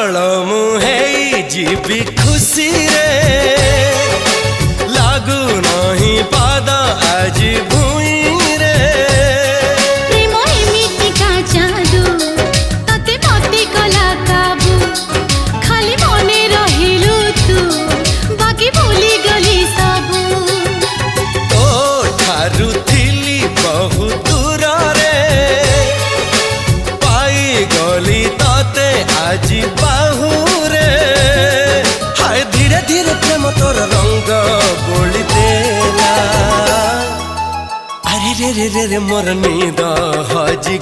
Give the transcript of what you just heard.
पागल मुहे जीवी खुशी रे लागू नहीं पाद आज भूई रे प्रेम एमिति का जादू तते मते कला काबू खाली मने रहिलु तू बाकी भूली गली सबू तो ठारू थिली बहु दूर रे पाई गली तते आज बाहू रे हाय धीरे धीरे प्रेम तोर रंग बोली देला अरे रे रे रे रे मोर नींद हजी